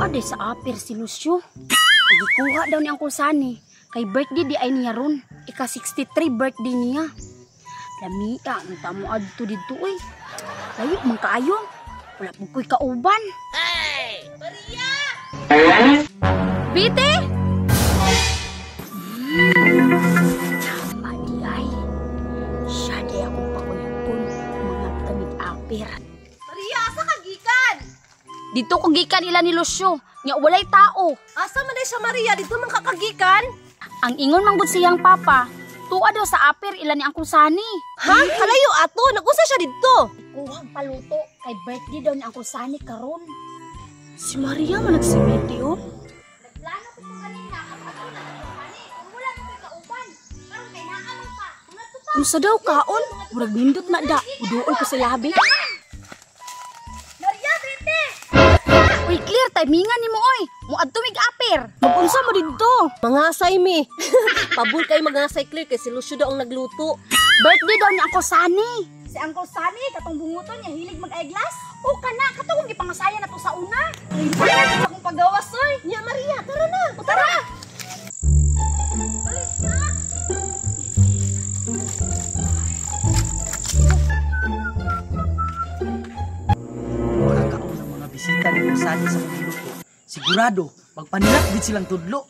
Tuade sa apir si Lucio. Gikuha daw ni Uncle Sunny. Kay birthday di ay niya ron. Ika-63 birthday niya. Lamia, ang tamo adto dito eh. Layo man kaayo. Wala po ko'y kauban. Hey! Maria! Bite! Tama di ay. Siya di akong pakuyapon. Mga kamig apir. Maria, asa ka gikan? Dito kong gikan ila ni Lucio. Nga walay tao. Asa man ay sa Maria? Dito man kakagikan? Ang ingon manggod siyang papa. Tuwa daw sa apir ila ni Uncle Sunny. Ha? Kalayo ato? Nag-usa siya dito? Kuhang paluto kay birthday daw ni Uncle Sunny karon. Si Maria man nagsimiti oh. Nagplano ko kanina kapag ako na Uncle Sunny. Kung wala na ko'y kauban. Karon kay naamang pa. Unsa daw kaon? Murag nindot na da. Uduol ko sa labi. Maria, Bite! Uy, clear, timingan ni mo oy. Muadto mig apir. Mag-unsa mo dito? Mangasay mi. Pabul kay mangasay clear kay si Lucio daw ang nagluto. Birthday daw ni Uncle Sunny. Si Uncle Sunny, katong bunguton niya, hilig mag-eyeglass. O kana, katong gipangasaya na to sa una. Ay, wala akong pagawas, oy. Nya Maria, tara na. O tara. Makakaon ang mga bisita ni Kusani sa pagluluto. Sigurado, magpanilak din silang tudlo.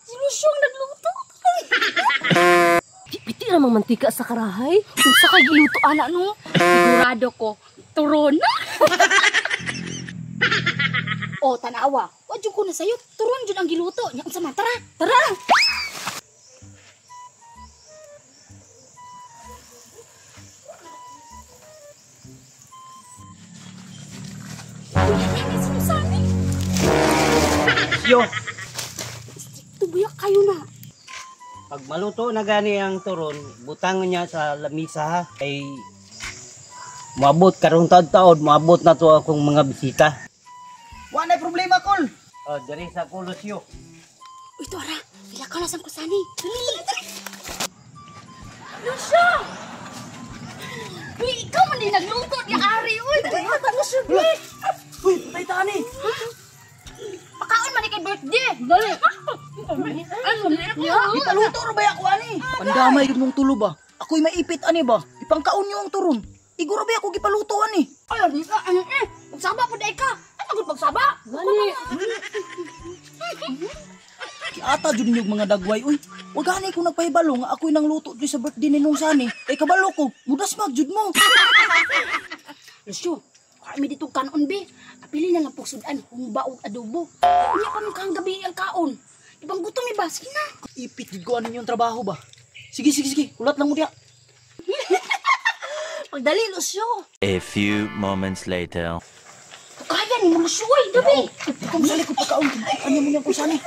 Si Lucio nagluto. Piti namang mantika sa karahay. Kung sa kay giluto ana no, sigurado ko turon. O tanawa, wadyo ko na sayo, turon jud ang giluto. Nya unsa man tara? Tara. Yo, Tubuyak kayo na. Pag maluto na gani ang turon, butang niya sa lamisa ha. Kay maabot karong taon-taon, maabot na to akong mga bisita. wala problema, Kol. Oh, dari sa Colosio. Uy, Tora, pila ka na sa Kusani. Dali. Lucio! Uy, ikaw man din nagluto ni Ari. Uy, dali ka na siya, be. Uy, patay tani. Pakaon man ni kay birthday. Dali. Ipaluto ra ba ako ani? Pandamay gid mong tulo ba? Ako'y maipit ani ba? Ipangkaon niyo ang turon. Iguro ba ako gipaluto ani? Ay, ano eh. Pagsaba po dahil ka. Ano gud pagsaba? Gani. Ata jud niyo mga dagway. Uy, wag gani ko nagpahibalo nga ako'y nang luto di sa birthday ni Nung Sani. Kay kabalo ko, mudas mag jud mo. Lucio, kami dito kanon, be. Apili na lang po sudan, humba o adobo. Unya pa nung kang gabi ang kaon. Ibang gutom iba, sige na. Ipit gid ko ano yung trabaho ba? Sige, sige, sige. Ulat lang mo diya. Pagdali Lucio. A few moments later. Kaya ni mo, Lucio, ay, gabi. Kung sali ko pagkaon, ano mo niya kung Sani?